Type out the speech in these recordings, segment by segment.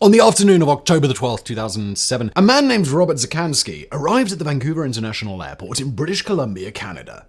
On the afternoon of October the 12th, 2007, a man named Robert Dziekański arrived at the Vancouver International Airport in British Columbia, Canada.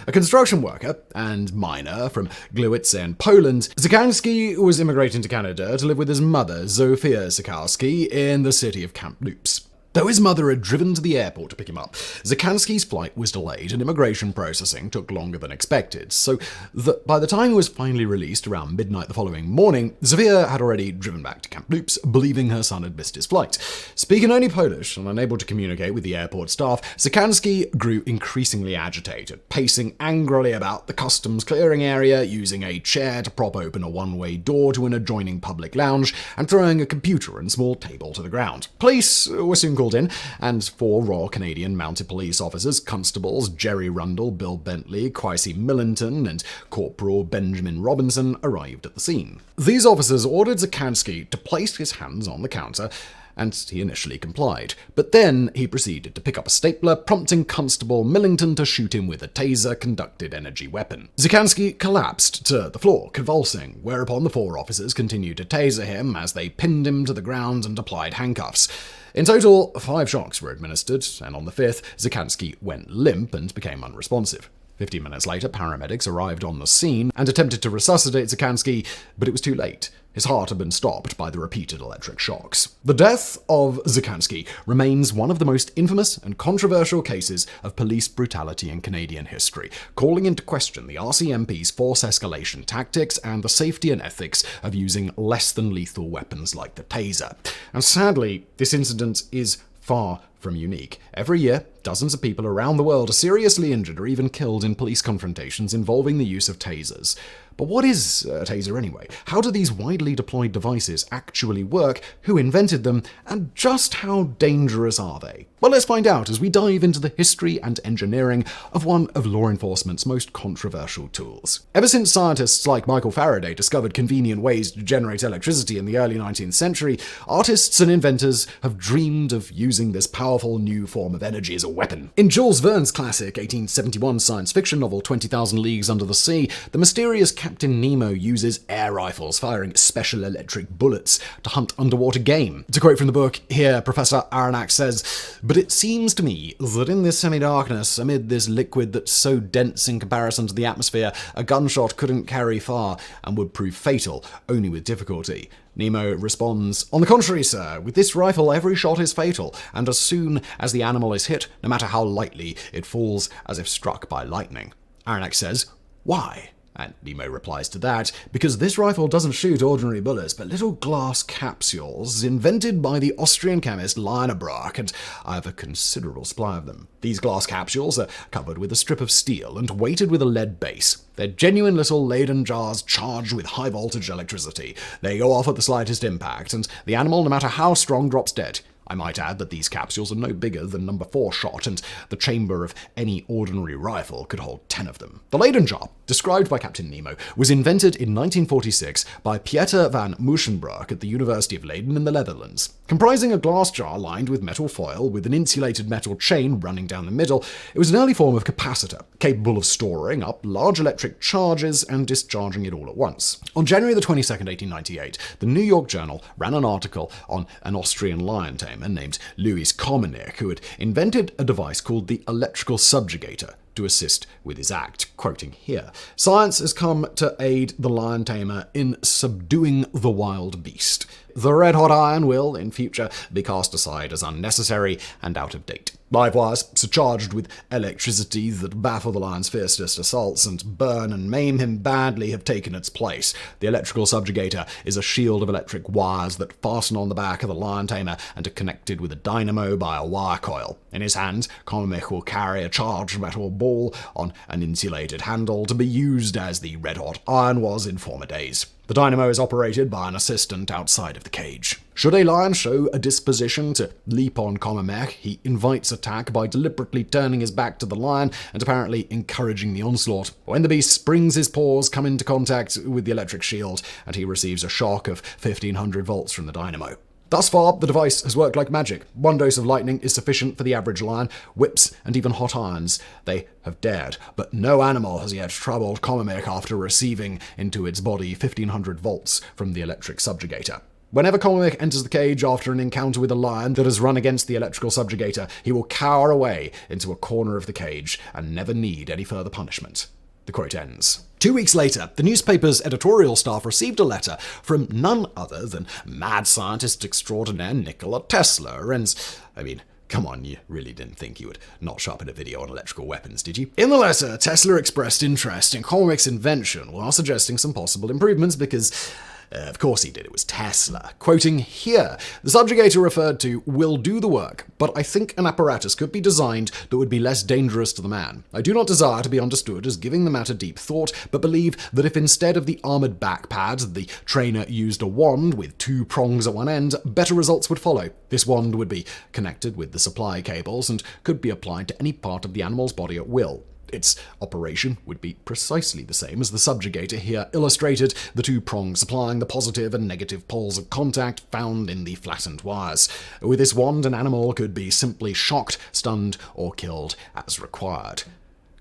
A construction worker and miner from Gliwice in Poland, Dziekański was immigrating to Canada to live with his mother, Zofia Cisowski, in the city of Kamloops. Though his mother had driven to the airport to pick him up, Dziekański's flight was delayed and immigration processing took longer than expected, so that by the time he was finally released around midnight the following morning, Zofia had already driven back to Kamloops, believing her son had missed his flight. Speaking only Polish and unable to communicate with the airport staff, Dziekanski grew increasingly agitated, pacing angrily about the customs clearing area, using a chair to prop open a one-way door to an adjoining public lounge, and throwing a computer and small table to the ground. Police were soon called in, and 4 Royal Canadian Mounted Police officers, Constables Gerry Rundel, Bill Bentley, Kwesi Millington, and Corporal Benjamin Robinson, arrived at the scene. These officers ordered Dziekanski to place his hands on the counter, and he initially complied. But then he proceeded to pick up a stapler, prompting Constable Millington to shoot him with a Taser-conducted energy weapon. Dziekanski collapsed to the floor, convulsing, whereupon the 4 officers continued to taser him as they pinned him to the ground and applied handcuffs. In total, 5 shocks were administered, and on the 5th, Dziekanski went limp and became unresponsive. 15 minutes later, paramedics arrived on the scene and attempted to resuscitate Dziekanski, but it was too late. His heart had been stopped by the repeated electric shocks. The death of Dziekanski remains one of the most infamous and controversial cases of police brutality in Canadian history, calling into question the RCMP's force escalation tactics and the safety and ethics of using less than lethal weapons like the Taser. And sadly, this incident is far from unique. Every year, dozens of people around the world are seriously injured or even killed in police confrontations involving the use of tasers. But what is a taser anyway? How do these widely deployed devices actually work? Who invented them? And just how dangerous are they? Well, let's find out as we dive into the history and engineering of one of law enforcement's most controversial tools. Ever since scientists like Michael Faraday discovered convenient ways to generate electricity in the early 19th century, artists and inventors have dreamed of using this powerful new form of energy as a weapon. In Jules Verne's classic 1871 science fiction novel 20,000 Leagues Under the Sea, the mysterious Captain Nemo uses air rifles firing special electric bullets to hunt underwater game. To quote from the book, here Professor Aronnax says, "But it seems to me that in this semi-darkness, amid this liquid that's so dense in comparison to the atmosphere, a gunshot couldn't carry far and would prove fatal only with difficulty." Nemo responds, "On the contrary, sir, with this rifle every shot is fatal, and as soon as the animal is hit, no matter how lightly, it falls as if struck by lightning." Aronnax says, "Why?" And Nemo replies to that, "Because this rifle doesn't shoot ordinary bullets, but little glass capsules invented by the Austrian chemist Lionebrock, and I have a considerable supply of them. These glass capsules are covered with a strip of steel and weighted with a lead base. They're genuine little Leyden jars charged with high-voltage electricity. They go off at the slightest impact, and the animal, no matter how strong, drops dead. I might add that these capsules are no bigger than number 4 shot, and the chamber of any ordinary rifle could hold 10 of them." The Leyden jar, described by Captain Nemo, was invented in 1946 by Pieter van Musschenbroek at the University of Leiden in the Netherlands. Comprising a glass jar lined with metal foil with an insulated metal chain running down the middle, it was an early form of capacitor, capable of storing up large electric charges and discharging it all at once. On January the 22nd, 1898, the New York Journal ran an article on an Austrian lion tamer named Louis Komenik, who had invented a device called the electrical subjugator to assist with his act. Quoting here, "Science has come to aid the lion tamer in subduing the wild beast. The red-hot iron will, in future, be cast aside as unnecessary and out of date. Live wires, surcharged with electricity that baffle the lion's fiercest assaults and burn and maim him badly, have taken its place. The electrical subjugator is a shield of electric wires that fasten on the back of the lion tamer and are connected with a dynamo by a wire coil. In his hand, Komenik will carry a charged metal ball on an insulated handle to be used as the red-hot iron was in former days. The dynamo is operated by an assistant outside of the cage. Should a lion show a disposition to leap on Komenik, he invites attack by deliberately turning his back to the lion and apparently encouraging the onslaught. When the beast springs, his paws come into contact with the electric shield, and he receives a shock of 1500 volts from the dynamo. Thus far, the device has worked like magic. 1 dose of lightning is sufficient for the average lion. Whips and even hot irons they have dared, but no animal has yet troubled Komenik after receiving into its body 1500 volts from the electric subjugator. Whenever Cormac enters the cage after an encounter with a lion that has run against the electrical subjugator, he will cower away into a corner of the cage and never need any further punishment. The quote ends. 2 weeks later, the newspaper's editorial staff received a letter from none other than mad scientist extraordinaire Nikola Tesla, and, come on, you really didn't think you would not sharpen a video on electrical weapons, did you? In the letter, Tesla expressed interest in Cormac's invention while suggesting some possible improvements because... of course he did, it was Tesla. Quoting here, the subjugator referred to will do the work, but I think an apparatus could be designed that would be less dangerous to the man. I do not desire to be understood as giving the matter deep thought, but believe that if instead of the armored back pads, the trainer used a wand with 2 prongs at one end, better results would follow. This wand would be connected with the supply cables and could be applied to any part of the animal's body at will. Its operation would be precisely the same as the subjugator here illustrated, the 2 prongs supplying the positive and negative poles of contact found in the flattened wires. With this wand, an animal could be simply shocked, stunned, or killed as required.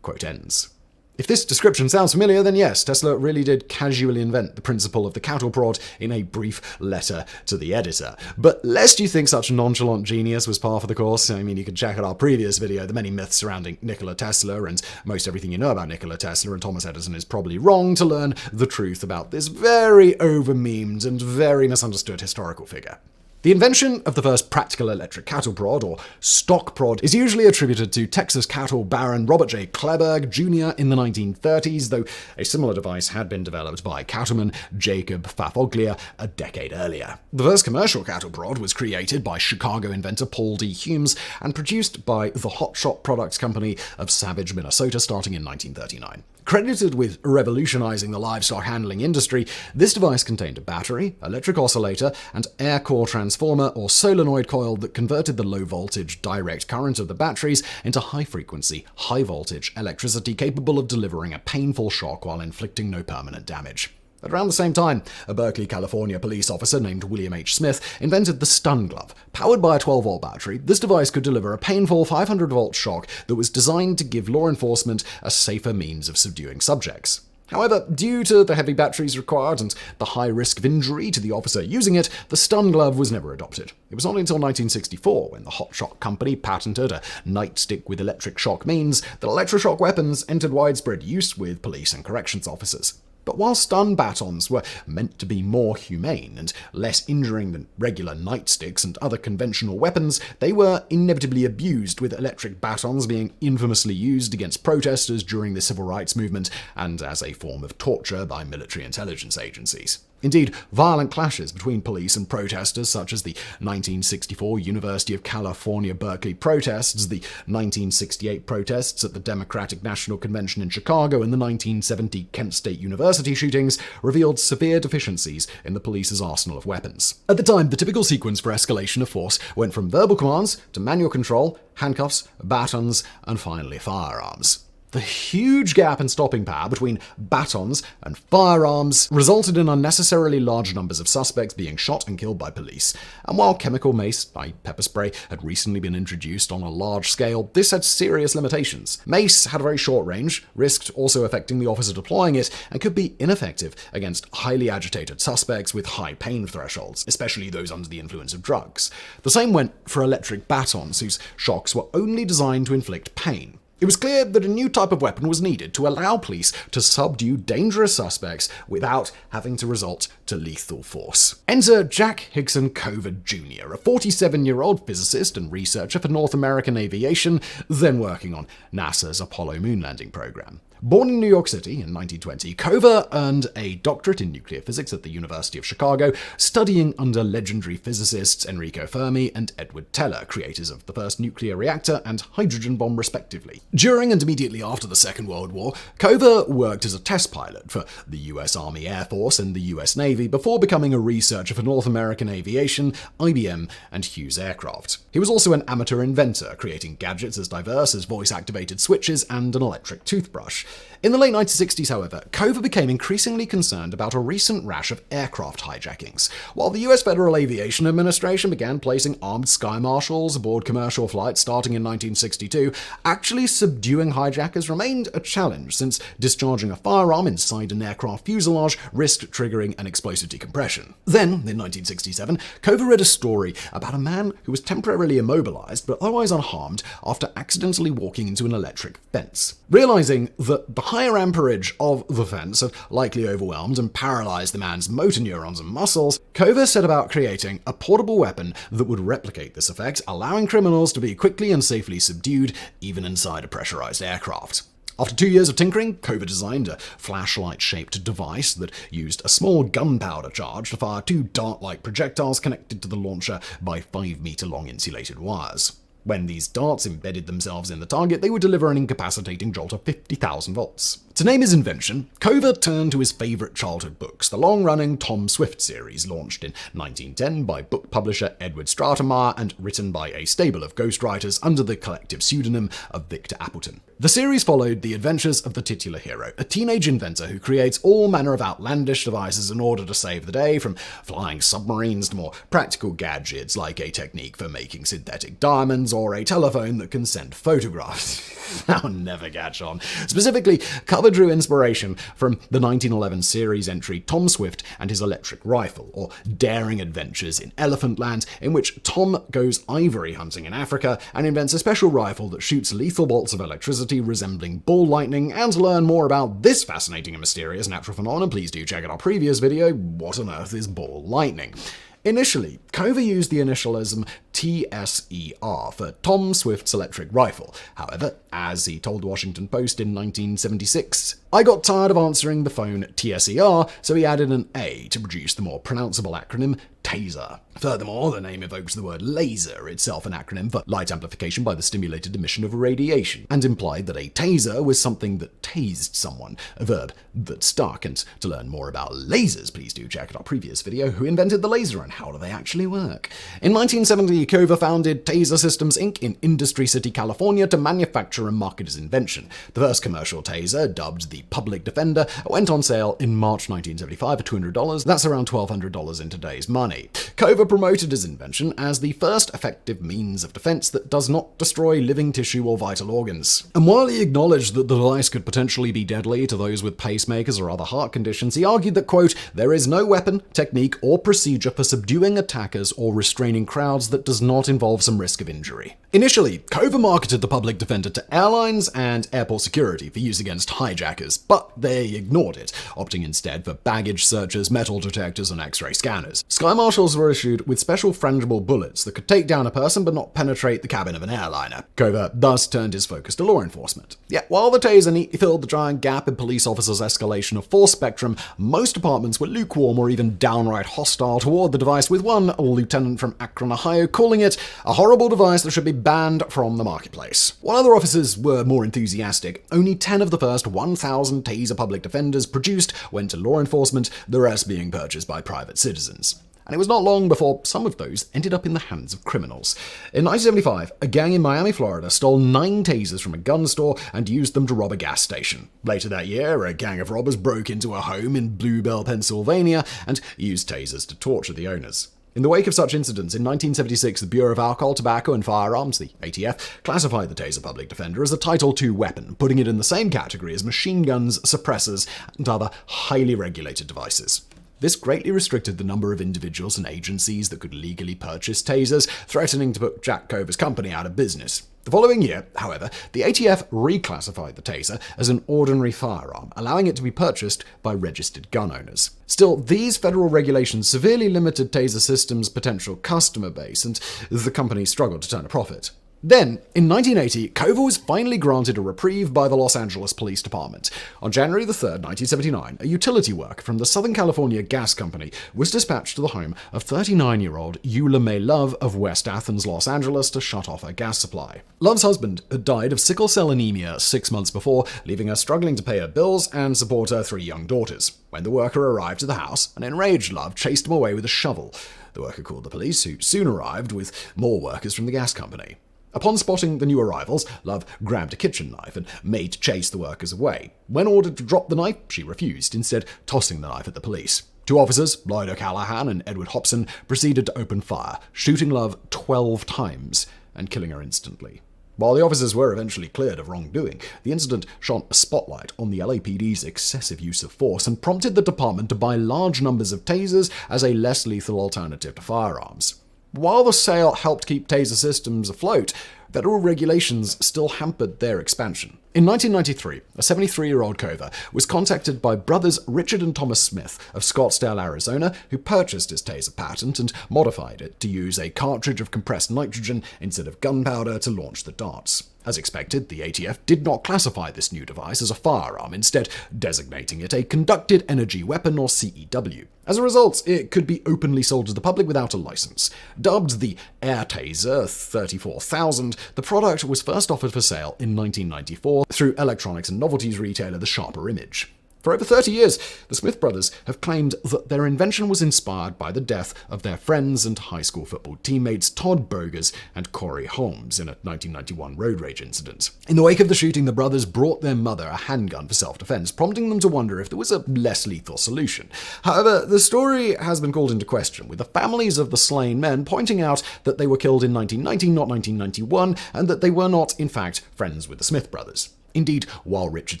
Quote ends. If this description sounds familiar, then yes, Tesla really did casually invent the principle of the cattle prod in a brief letter to the editor. But lest you think such nonchalant genius was par for the course, you can check out our previous video, the many myths surrounding Nikola Tesla, and most everything you know about Nikola Tesla and Thomas Edison is probably wrong, to learn the truth about this very over-memed and very misunderstood historical figure. The invention of the first practical electric cattle prod, or stock prod, is usually attributed to Texas cattle baron Robert J. Kleberg Jr. in the 1930s, though a similar device had been developed by cattleman Jacob Fafoglia a decade earlier. The first commercial cattle prod was created by Chicago inventor Paul D. Humes and produced by the Hot Shot Products Company of Savage, Minnesota, starting in 1939. Credited with revolutionizing the livestock handling industry, this device contained a battery, electric oscillator, and air core transformer or solenoid coil that converted the low-voltage direct current of the batteries into high-frequency, high-voltage electricity capable of delivering a painful shock while inflicting no permanent damage. At around the same time, a Berkeley, California police officer named William H. Smith invented the stun glove. Powered by a 12-volt battery, this device could deliver a painful 500-volt shock that was designed to give law enforcement a safer means of subduing subjects. However, due to the heavy batteries required and the high risk of injury to the officer using it, the stun glove was never adopted. It was not until 1964, when the Hot Shot Company patented a nightstick with electric shock means, that electroshock weapons entered widespread use with police and corrections officers. But while stun batons were meant to be more humane and less injuring than regular nightsticks and other conventional weapons, they were inevitably abused, with electric batons being infamously used against protesters during the civil rights movement and as a form of torture by military intelligence agencies. Indeed, violent clashes between police and protesters, such as the 1964 University of California, Berkeley protests, the 1968 protests at the Democratic National Convention in Chicago, and the 1970 Kent State University shootings, revealed severe deficiencies in the police's arsenal of weapons. At the time, the typical sequence for escalation of force went from verbal commands to manual control, handcuffs, batons, and finally firearms. The huge gap in stopping power between batons and firearms resulted in unnecessarily large numbers of suspects being shot and killed by police. And while chemical mace, i.e. pepper spray, had recently been introduced on a large scale, this had serious limitations. Mace had a very short range, risked also affecting the officer deploying it, and could be ineffective against highly agitated suspects with high pain thresholds, especially those under the influence of drugs. The same went for electric batons, whose shocks were only designed to inflict pain. It was clear that a new type of weapon was needed to allow police to subdue dangerous suspects without having to resort to lethal force. Enter Jack Higson Covert Jr., a 47-year-old physicist and researcher for North American aviation, then working on NASA's Apollo moon landing program. Born in New York City in 1920, Covert earned a doctorate in nuclear physics at the University of Chicago, studying under legendary physicists Enrico Fermi and Edward Teller, creators of the first nuclear reactor and hydrogen bomb respectively. During and immediately after the Second World War, Covert worked as a test pilot for the US Army Air Force and the US Navy before becoming a researcher for North American Aviation, IBM, and Hughes Aircraft. He was also an amateur inventor, creating gadgets as diverse as voice-activated switches and an electric toothbrush. In the late 1960s, however, Cover became increasingly concerned about a recent rash of aircraft hijackings. While the US Federal Aviation Administration began placing armed sky marshals aboard commercial flights starting in 1962, actually subduing hijackers remained a challenge, since discharging a firearm inside an aircraft fuselage risked triggering an explosive decompression. Then, in 1967, Cover read a story about a man who was temporarily immobilized but otherwise unharmed after accidentally walking into an electric fence. Realizing that the higher amperage of the fence had likely overwhelmed and paralyzed the man's motor neurons and muscles, Cover set about creating a portable weapon that would replicate this effect, allowing criminals to be quickly and safely subdued, even inside a pressurized aircraft. After 2 years of tinkering, Cover designed a flashlight-shaped device that used a small gunpowder charge to fire 2 dart-like projectiles connected to the launcher by 5-meter-long insulated wires. When these darts embedded themselves in the target, they would deliver an incapacitating jolt of 50,000 volts. To name his invention, Cover turned to his favorite childhood books, the long-running Tom Swift series, launched in 1910 by book publisher Edward Stratemeyer and written by a stable of ghostwriters under the collective pseudonym of Victor Appleton. The series followed the adventures of the titular hero, a teenage inventor who creates all manner of outlandish devices in order to save the day, from flying submarines to more practical gadgets like a technique for making synthetic diamonds or a telephone that can send photographs. I'll never catch on. Specifically, Cover drew inspiration from the 1911 series entry Tom Swift and His Electric Rifle, or Daring Adventures in Elephant Land, in which Tom goes ivory hunting in Africa and invents a special rifle that shoots lethal bolts of electricity resembling ball lightning. And to learn more about this fascinating and mysterious natural phenomenon, please do check out our previous video, What on Earth is Ball Lightning? Initially, Cover used the initialism TSER for Tom Swift's electric rifle. However, as he told the Washington Post in 1976, I got tired of answering the phone TSER, so he added an A to produce the more pronounceable acronym Taser. Furthermore, the name evokes the word laser, itself an acronym for light amplification by the stimulated emission of radiation, and implied that a taser was something that tased someone, a verb that stuck. And to learn more about lasers, please do check out our previous video, Who Invented the Laser and How Do They Actually Work? In 1970, Cover founded Taser Systems Inc. in Industry City, California, to manufacture and market his invention. The first commercial taser, dubbed the Public Defender, went on sale in March 1975 for $200. That's around $1,200 in today's money. Cover promoted his invention as the first effective means of defense that does not destroy living tissue or vital organs. And while he acknowledged that the device could potentially be deadly to those with pacemakers or other heart conditions, he argued that, quote, there is no weapon, technique, or procedure for subduing attackers or restraining crowds that does not involve some risk of injury. Initially, Cover marketed the Public Defender to airlines and airport security for use against hijackers, but they ignored it, opting instead for baggage searchers, metal detectors, and X-ray scanners. Sky marshals were issued with special frangible bullets that could take down a person but not penetrate the cabin of an airliner. Cover thus turned his focus to law enforcement. Yet, while the taser neatly filled the giant gap in police officers' escalation of force spectrum, most departments were lukewarm or even downright hostile toward the device, with one lieutenant from Akron, Ohio, calling it a horrible device that should be banned from the marketplace. While other officers were more enthusiastic, only 10 of the first 1,000 Taser public defenders produced went to law enforcement, the rest being purchased by private citizens. And it was not long before some of those ended up in the hands of criminals. In 1975, a gang in Miami, Florida stole 9 tasers from a gun store and used them to rob a gas station. Later that year, a gang of robbers broke into a home in Bluebell, Pennsylvania, and used tasers to torture the owners. In the wake of such incidents, in 1976, the Bureau of Alcohol, Tobacco and Firearms, the ATF, classified the Taser Public Defender as a Title II weapon, putting it in the same category as machine guns, suppressors, and other highly regulated devices. This greatly restricted the number of individuals and agencies that could legally purchase tasers, threatening to put Jack Cover's company out of business. The following year, however, the ATF reclassified the taser as an ordinary firearm, allowing it to be purchased by registered gun owners. Still, these federal regulations severely limited Taser Systems' potential customer base, and the company struggled to turn a profit. Then, in 1980, Cover was finally granted a reprieve by the Los Angeles Police Department. On January 3, 1979, a utility worker from the Southern California Gas Company was dispatched to the home of 39-year-old Eula May Love of West Athens, Los Angeles, to shut off her gas supply. Love's husband had died of sickle cell anemia 6 months before, leaving her struggling to pay her bills and support her 3 young daughters. When the worker arrived at the house, an enraged Love chased him away with a shovel. The worker called the police, who soon arrived with more workers from the gas company. Upon spotting the new arrivals, Love grabbed a kitchen knife and made to chase the workers away. When ordered to drop the knife, she refused, instead tossing the knife at the police. Two officers, Lloyd O'Callaghan and Edward Hobson, proceeded to open fire, shooting Love 12 times and killing her instantly. While the officers were eventually cleared of wrongdoing, the incident shone a spotlight on the LAPD's excessive use of force and prompted the department to buy large numbers of tasers as a less lethal alternative to firearms. While the sale helped keep taser systems afloat, federal regulations still hampered their expansion. In 1993, a 73-year-old cover was contacted by brothers Richard and Thomas Smith of Scottsdale, Arizona, who purchased his taser patent and modified it to use a cartridge of compressed nitrogen instead of gunpowder to launch the darts. As expected, the ATF did not classify this new device as a firearm, instead designating it a conducted energy weapon, or CEW. As a result, it could be openly sold to the public without a license. Dubbed the Air Taser 34000, the product was first offered for sale in 1994 through electronics and novelties retailer The Sharper Image. For over 30 years, the Smith brothers have claimed that their invention was inspired by the death of their friends and high school football teammates Todd Bogers and Corey Holmes in a 1991 road rage incident. In the wake of the shooting, the brothers brought their mother a handgun for self-defense, prompting them to wonder if there was a less lethal solution. However, the story has been called into question, with the families of the slain men pointing out that they were killed in 1990, not 1991, and that they were not, in fact, friends with the Smith brothers. Indeed, while Richard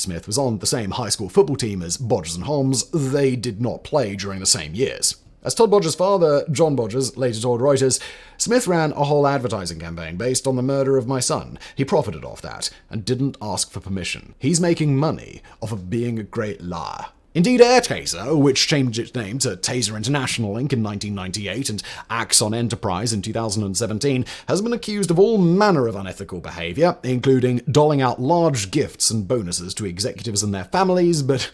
Smith was on the same high school football team as Bodgers and Holmes, they did not play during the same years. As Todd Bodgers' father, John Bodgers, later told Reuters, Smith ran a whole advertising campaign based on the murder of my son. He profited off that and didn't ask for permission. He's making money off of being a great liar. Indeed, Air Taser, which changed its name to Taser International Inc. in 1998 and Axon Enterprise in 2017, has been accused of all manner of unethical behavior, including doling out large gifts and bonuses to executives and their families, but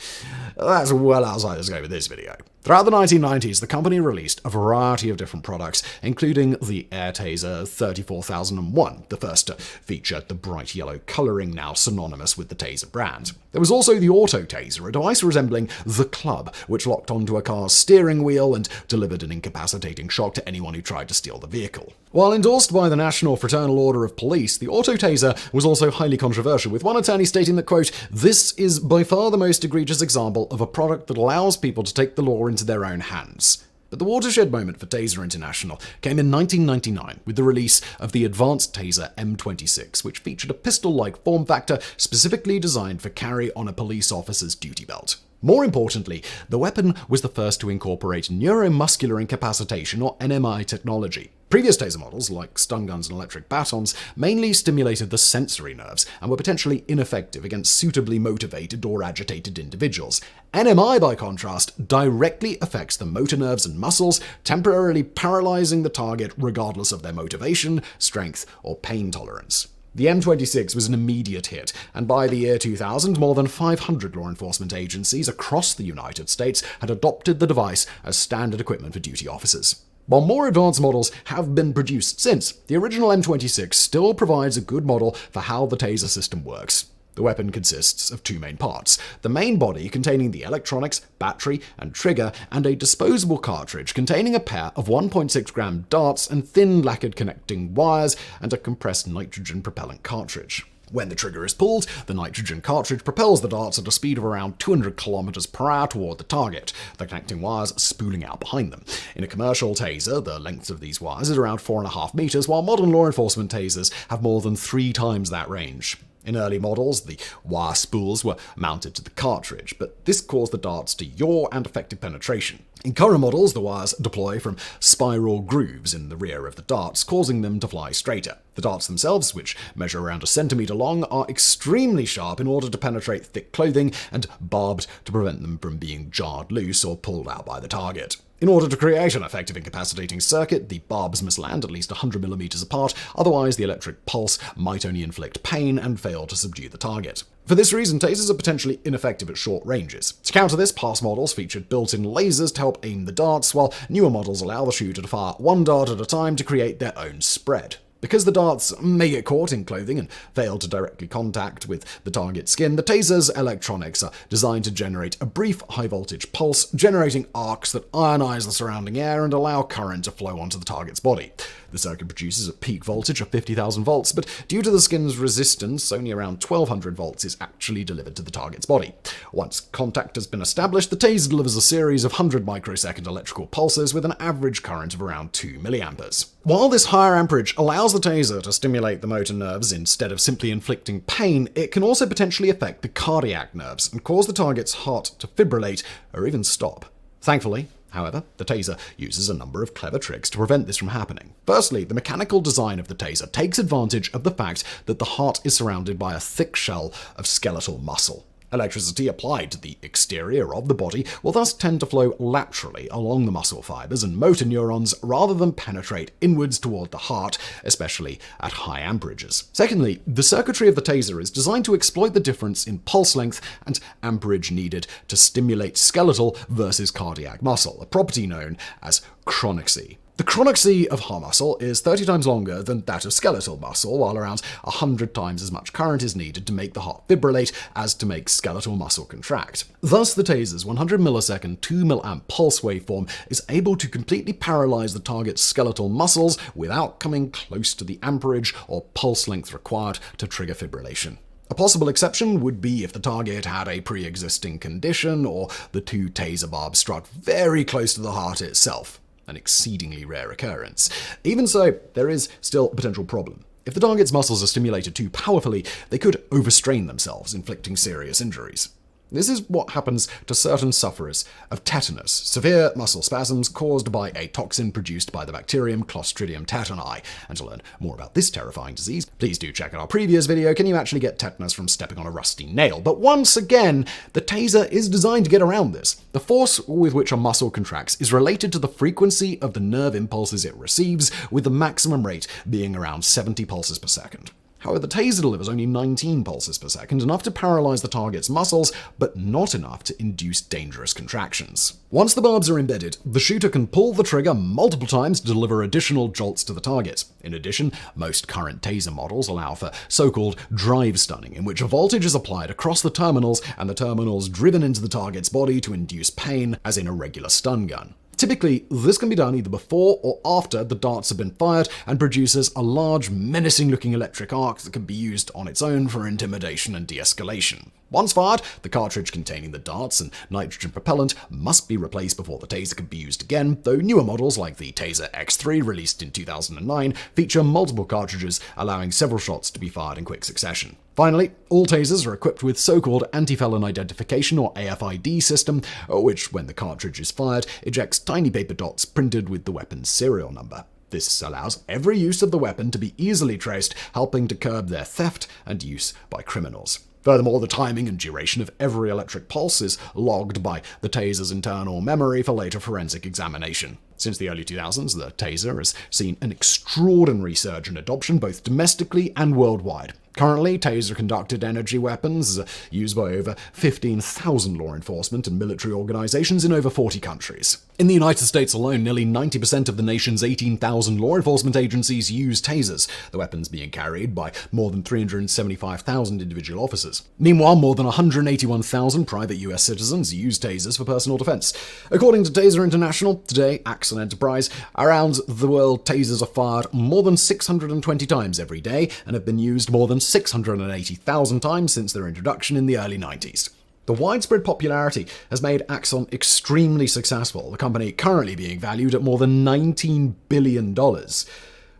that's well outside the scope of this video. Throughout the 1990s, the company released a variety of different products, including the Air Taser 34001, the first to feature the bright yellow coloring now synonymous with the Taser brand. There was also the Auto Taser, a device resembling the club, which locked onto a car's steering wheel and delivered an incapacitating shock to anyone who tried to steal the vehicle. While endorsed by the National Fraternal Order of Police, the Auto Taser was also highly controversial, with one attorney stating that, quote, "This is by far the most egregious example of a product that allows people to take the law into their own hands." But the watershed moment for Taser International came in 1999 with the release of the advanced Taser M26, which featured a pistol-like form factor specifically designed for carry on a police officer's duty belt. More importantly, the weapon was the first to incorporate neuromuscular incapacitation, or NMI technology. Previous taser models, like stun guns and electric batons, mainly stimulated the sensory nerves and were potentially ineffective against suitably motivated or agitated individuals. NMI, by contrast, directly affects the motor nerves and muscles, temporarily paralyzing the target regardless of their motivation, strength, or pain tolerance. The M26 was an immediate hit, and by the year 2000, more than 500 law enforcement agencies across the United States had adopted the device as standard equipment for duty officers. While more advanced models have been produced since, the original M26 still provides a good model for how the Taser system works. The weapon consists of two main parts: the main body containing the electronics, battery, and trigger, and a disposable cartridge containing a pair of 1.6-gram darts and thin lacquered connecting wires and a compressed nitrogen propellant cartridge. When the trigger is pulled, the nitrogen cartridge propels the darts at a speed of around 200 km per hour toward the target, the connecting wires spooling out behind them. In a commercial taser, the length of these wires is around 4.5 meters, while modern law enforcement tasers have more than 3 times that range. In early models, the wire spools were mounted to the cartridge, but this caused the darts to yaw and effective penetration. In current models, the wires deploy from spiral grooves in the rear of the darts, causing them to fly straighter. The darts themselves, which measure around 1 centimeter long, are extremely sharp in order to penetrate thick clothing and barbed to prevent them from being jarred loose or pulled out by the target. In order to create an effective incapacitating circuit, the barbs must land at least 100 millimeters apart, otherwise the electric pulse might only inflict pain and fail to subdue the target. For this reason, tasers are potentially ineffective at short ranges. To counter this, past models featured built-in lasers to help aim the darts, while newer models allow the shooter to fire one dart at a time to create their own spread. Because the darts may get caught in clothing and fail to directly contact with the target's skin, the taser's electronics are designed to generate a brief high-voltage pulse, generating arcs that ionize the surrounding air and allow current to flow onto the target's body. The circuit produces a peak voltage of 50,000 volts, but due to the skin's resistance, only around 1200 volts is actually delivered to the target's body. Once contact has been established, the taser delivers a series of 100 microsecond electrical pulses with an average current of around 2 milliamperes. While this higher amperage allows the taser to stimulate the motor nerves instead of simply inflicting pain, it can also potentially affect the cardiac nerves and cause the target's heart to fibrillate or even stop. Thankfully, however, the taser uses a number of clever tricks to prevent this from happening. Firstly, the mechanical design of the taser takes advantage of the fact that the heart is surrounded by a thick shell of skeletal muscle. Electricity applied to the exterior of the body will thus tend to flow laterally along the muscle fibers and motor neurons rather than penetrate inwards toward the heart, especially at high amperages. Secondly, the circuitry of the taser is designed to exploit the difference in pulse length and amperage needed to stimulate skeletal versus cardiac muscle, a property known as chronoxy. The chronoxy of heart muscle is 30 times longer than that of skeletal muscle, while around 100 times as much current is needed to make the heart fibrillate as to make skeletal muscle contract. Thus, the taser's 100 millisecond 2 milliamp pulse waveform is able to completely paralyze the target's skeletal muscles without coming close to the amperage or pulse length required to trigger fibrillation. A possible exception would be if the target had a pre-existing condition or the two taser barbs struck very close to the heart itself. An exceedingly rare occurrence. Even so, there is still a potential problem. If the target's muscles are stimulated too powerfully, they could overstrain themselves, inflicting serious injuries. This is what happens to certain sufferers of tetanus, severe muscle spasms caused by a toxin produced by the bacterium Clostridium tetani. And to learn more about this terrifying disease, please do check out our previous video, Can You Actually Get Tetanus from Stepping on a Rusty Nail? But once again, the taser is designed to get around this. The force with which a muscle contracts is related to the frequency of the nerve impulses it receives, with the maximum rate being around 70 pulses per second. However, the taser delivers only 19 pulses per second, enough to paralyze the target's muscles, but not enough to induce dangerous contractions. Once the barbs are embedded, the shooter can pull the trigger multiple times to deliver additional jolts to the target. In addition, most current taser models allow for so-called drive stunning, in which a voltage is applied across the terminals and the terminals driven into the target's body to induce pain, as in a regular stun gun. Typically, this can be done either before or after the darts have been fired and produces a large, menacing-looking electric arc that can be used on its own for intimidation and de-escalation. Once fired, the cartridge containing the darts and nitrogen propellant must be replaced before the taser can be used again, though newer models like the Taser X3, released in 2009, feature multiple cartridges, allowing several shots to be fired in quick succession. Finally, all tasers are equipped with so-called anti-felon identification or AFID system, which, when the cartridge is fired, ejects tiny paper dots printed with the weapon's serial number. This allows every use of the weapon to be easily traced, helping to curb their theft and use by criminals. Furthermore, the timing and duration of every electric pulse is logged by the taser's internal memory for later forensic examination. Since the early 2000s, the taser has seen an extraordinary surge in adoption both domestically and worldwide. Currently, taser-conducted energy weapons are used by over 15,000 law enforcement and military organizations in over 40 countries. In the United States alone, nearly 90% of the nation's 18,000 law enforcement agencies use tasers, the weapons being carried by more than 375,000 individual officers. Meanwhile, more than 181,000 private US citizens use tasers for personal defense. According to Taser International, today, Axon Enterprise, around the world, tasers are fired more than 620 times every day and have been used more than 680,000 times since their introduction in the early 90s. The widespread popularity has made Axon extremely successful, the company currently being valued at more than $19 billion.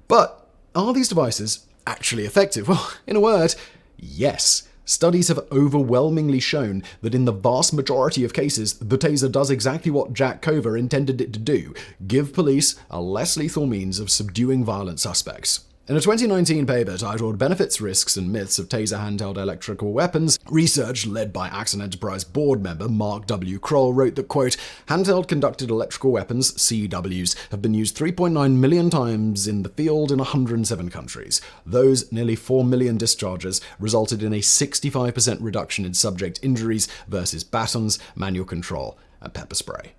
But are these devices actually effective? Well, in a word, yes. Studies have overwhelmingly shown that in the vast majority of cases, the taser does exactly what Jack Cover intended it to do: give police a less lethal means of subduing violent suspects. In a 2019 paper titled Benefits, Risks and Myths of Taser Handheld Electrical Weapons, research led by Axon Enterprise board member Mark W. Kroll wrote that, quote, handheld conducted electrical weapons, CEWs, have been used 3.9 million times in the field in 107 countries. Those nearly 4 million discharges resulted in a 65% reduction in subject injuries versus batons, manual control, and pepper spray.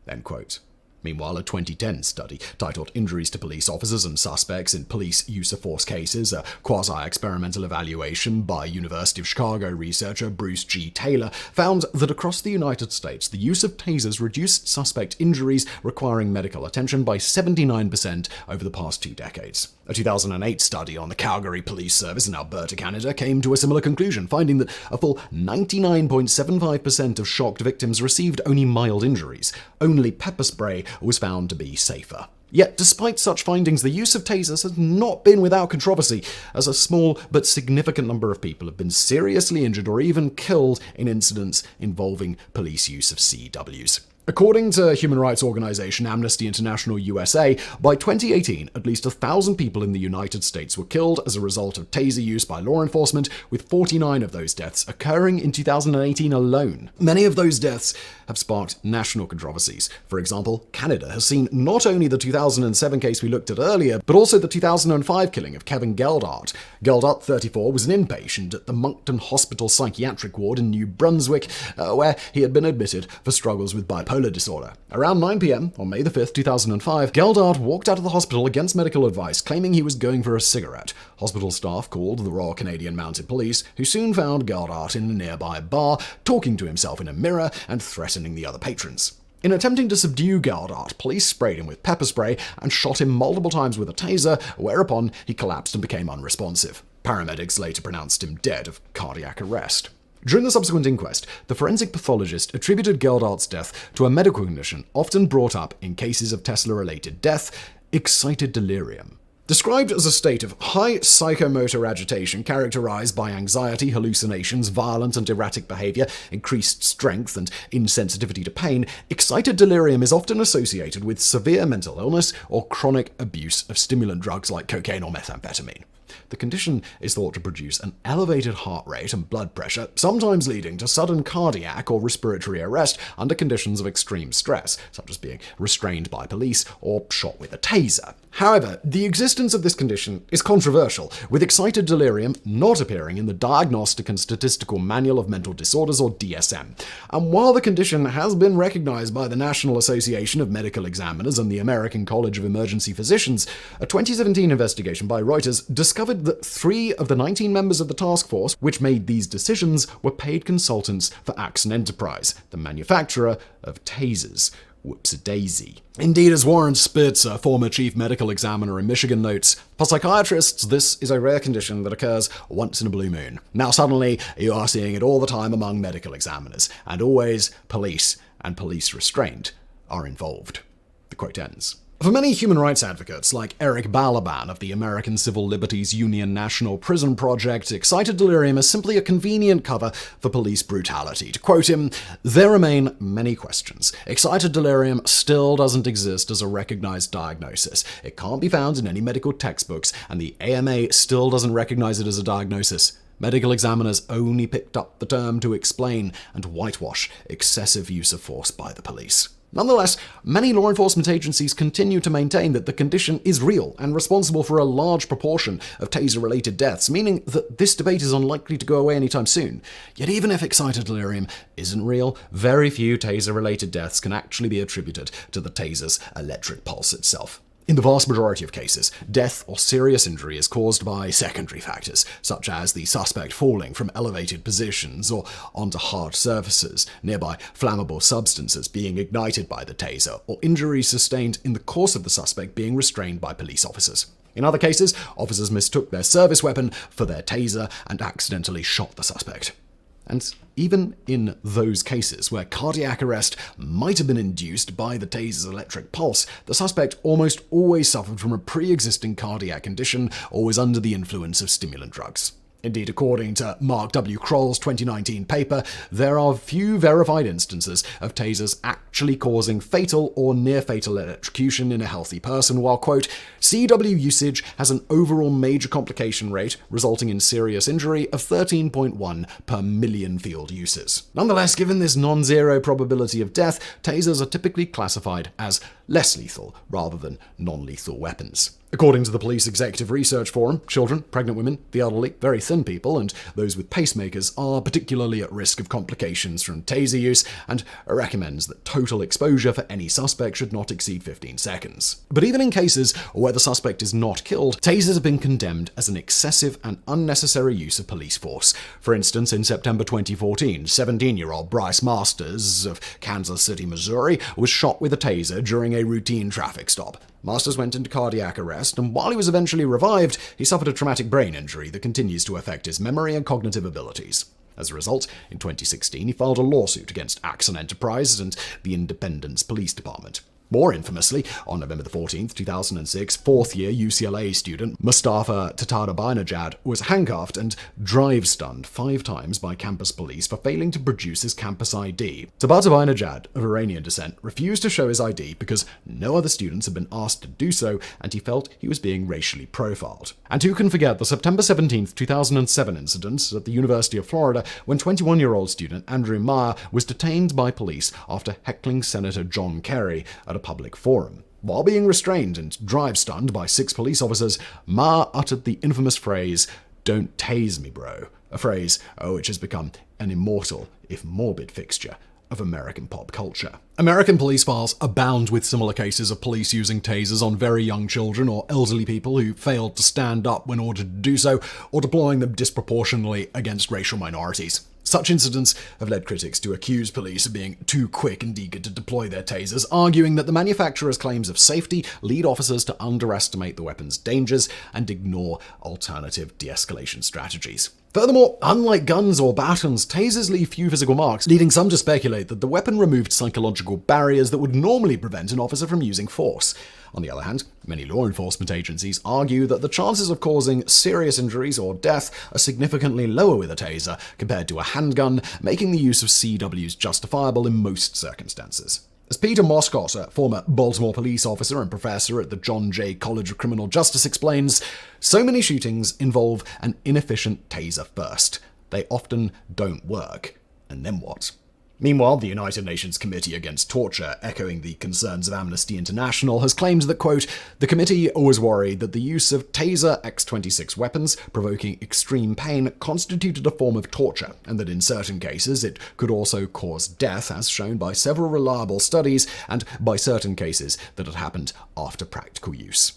End quote. Meanwhile, a 2010 study titled Injuries to Police Officers and Suspects in Police Use of Force Cases, a quasi-experimental evaluation by University of Chicago researcher Bruce G. Taylor, found that across the United States, the use of tasers reduced suspect injuries requiring medical attention by 79% over the past 2 decades. A 2008 study on the Calgary Police Service in Alberta, Canada, came to a similar conclusion, finding that a full 99.75% of shocked victims received only mild injuries. Only pepper spray was found to be safer. Yet, despite such findings, the use of tasers has not been without controversy, as a small but significant number of people have been seriously injured or even killed in incidents involving police use of CWs. According to human rights organization Amnesty International USA, by 2018, at least 1,000 people in the United States were killed as a result of taser use by law enforcement, with 49 of those deaths occurring in 2018 alone. Many of those deaths have sparked national controversies. For example, Canada has seen not only the 2007 case we looked at earlier, but also the 2005 killing of Kevin Geldart. Geldart, 34, was an inpatient at the Moncton Hospital Psychiatric Ward in New Brunswick, where he had been admitted for struggles with bipolar disorder. Around 9 p.m. on May 5, 2005, Geldart walked out of the hospital against medical advice, claiming he was going for a cigarette. Hospital staff called the Royal Canadian Mounted Police, who soon found Geldart in a nearby bar, talking to himself in a mirror and threatening the other patrons. In attempting to subdue Geldart, police sprayed him with pepper spray and shot him multiple times with a taser, whereupon he collapsed and became unresponsive. Paramedics later pronounced him dead of cardiac arrest. During the subsequent inquest, the forensic pathologist attributed Geldart's death to a medical condition often brought up in cases of Tesla-related death, excited delirium. Described as a state of high psychomotor agitation characterized by anxiety, hallucinations, violent and erratic behavior, increased strength, and insensitivity to pain, excited delirium is often associated with severe mental illness or chronic abuse of stimulant drugs like cocaine or methamphetamine. The condition is thought to produce an elevated heart rate and blood pressure, sometimes leading to sudden cardiac or respiratory arrest under conditions of extreme stress, such as being restrained by police or shot with a taser. However, the existence of this condition is controversial, with excited delirium not appearing in the Diagnostic and Statistical Manual of Mental Disorders, or DSM. And while the condition has been recognized by the National Association of Medical Examiners and the American College of Emergency Physicians, a 2017 investigation by Reuters discovered that 3 of the 19 members of the task force which made these decisions were paid consultants for Axon Enterprise, the manufacturer of tasers. Whoops-a-daisy. Indeed, as Warren Spitz, a former chief medical examiner in Michigan, notes, for psychiatrists, this is a rare condition that occurs once in a blue moon. Now suddenly, you are seeing it all the time among medical examiners, and always police and police restraint are involved. The quote ends. For many human rights advocates, like Eric Balaban of the American Civil Liberties Union National Prison Project, excited delirium is simply a convenient cover for police brutality. To quote him, "There remain many questions. Excited delirium still doesn't exist as a recognized diagnosis. It can't be found in any medical textbooks, and the AMA still doesn't recognize it as a diagnosis. Medical examiners only picked up the term to explain and whitewash excessive use of force by the police." Nonetheless, many law enforcement agencies continue to maintain that the condition is real and responsible for a large proportion of taser-related deaths, meaning that this debate is unlikely to go away anytime soon. Yet even if excited delirium isn't real, very few taser-related deaths can actually be attributed to the taser's electric pulse itself. In the vast majority of cases, death or serious injury is caused by secondary factors, such as the suspect falling from elevated positions or onto hard surfaces, nearby flammable substances being ignited by the taser, or injuries sustained in the course of the suspect being restrained by police officers. In other cases, officers mistook their service weapon for their taser and accidentally shot the suspect. And even in those cases where cardiac arrest might have been induced by the taser's electric pulse, the suspect almost always suffered from a pre-existing cardiac condition or was under the influence of stimulant drugs. Indeed, according to Mark W. Kroll's 2019 paper, there are few verified instances of tasers actually causing fatal or near-fatal electrocution in a healthy person, while, quote, CW usage has an overall major complication rate resulting in serious injury of 13.1 per million field uses. Nonetheless, given this non-zero probability of death, tasers are typically classified as less lethal rather than non-lethal weapons. According to the Police Executive Research Forum, children, pregnant women, the elderly, very thin people, and those with pacemakers are particularly at risk of complications from taser use, and recommends that total exposure for any suspect should not exceed 15 seconds. But even in cases where the suspect is not killed, tasers have been condemned as an excessive and unnecessary use of police force. For instance, in September 2014, 17-year-old Bryce Masters of Kansas City, Missouri, was shot with a taser during a routine traffic stop. Masters went into cardiac arrest, and while he was eventually revived, he suffered a traumatic brain injury that continues to affect his memory and cognitive abilities. As a result, in 2016, he filed a lawsuit against Axon Enterprises and the Independence Police Department. More infamously, on November 14, 2006, fourth-year UCLA student Mustafa Tatarabinajad was handcuffed and drive-stunned 5 times by campus police for failing to produce his campus ID. Tatarabinajad, of Iranian descent, refused to show his ID because no other students had been asked to do so, and he felt he was being racially profiled. And who can forget the September 17, 2007 incident at the University of Florida when 21-year-old student Andrew Meyer was detained by police after heckling Senator John Kerry at a public forum. While being restrained and drive-stunned by 6 police officers, Meyer uttered the infamous phrase, "Don't tase me, bro," a phrase which has become an immortal, if morbid, fixture of American pop culture. American police files abound with similar cases of police using tasers on very young children or elderly people who failed to stand up when ordered to do so, or deploying them disproportionately against racial minorities. Such incidents have led critics to accuse police of being too quick and eager to deploy their tasers, arguing that the manufacturer's claims of safety lead officers to underestimate the weapon's dangers and ignore alternative de-escalation strategies. Furthermore, unlike guns or batons, tasers leave few physical marks, leading some to speculate that the weapon removed psychological barriers that would normally prevent an officer from using force. On the other hand, many law enforcement agencies argue that the chances of causing serious injuries or death are significantly lower with a taser compared to a handgun, making the use of CWs justifiable in most circumstances. As Peter Moscott, a former Baltimore police officer and professor at the John Jay College of Criminal Justice, explains, so many shootings involve an inefficient taser first. They often don't work. And then what? Meanwhile, the United Nations Committee Against Torture, echoing the concerns of Amnesty International, has claimed that, quote, the committee was worried that the use of Taser X-26 weapons provoking extreme pain constituted a form of torture, and that in certain cases it could also cause death, as shown by several reliable studies, and by certain cases that had happened after practical use.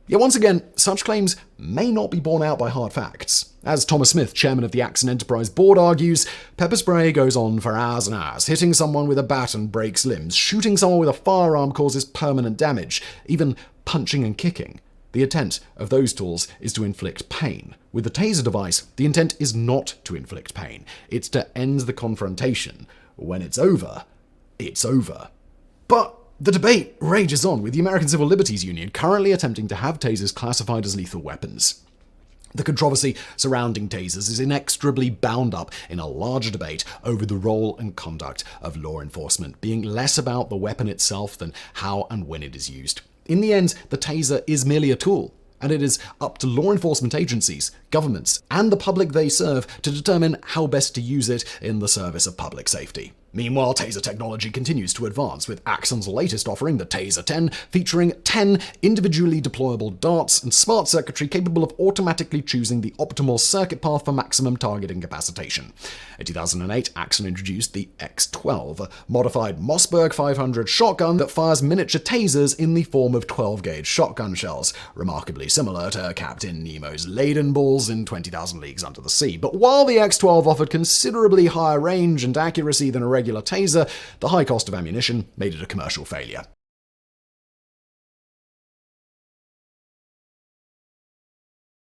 Yet once again, such claims may not be borne out by hard facts. As Thomas Smith, chairman of the Axon Enterprise board, argues, pepper spray goes on for hours and hours. Hitting someone with a baton breaks limbs. Shooting someone with a firearm causes permanent damage. Even punching and kicking. The intent of those tools is to inflict pain. With the taser device, the intent is not to inflict pain. It's to end the confrontation. When it's over, it's over. But the debate rages on, with the American Civil Liberties Union currently attempting to have tasers classified as lethal weapons. The controversy surrounding tasers is inextricably bound up in a larger debate over the role and conduct of law enforcement, being less about the weapon itself than how and when it is used. In the end, the taser is merely a tool, and it is up to law enforcement agencies, governments, and the public they serve to determine how best to use it in the service of public safety. Meanwhile, taser technology continues to advance, with Axon's latest offering, the Taser 10, featuring 10 individually deployable darts and smart circuitry capable of automatically choosing the optimal circuit path for maximum target incapacitation. In 2008, Axon introduced the X12, a modified Mossberg 500 shotgun that fires miniature tasers in the form of 12-gauge shotgun shells, remarkably similar to Captain Nemo's Laden balls in 20,000 Leagues Under the Sea. But while the X12 offered considerably higher range and accuracy than a regular taser, the high cost of ammunition made it a commercial failure.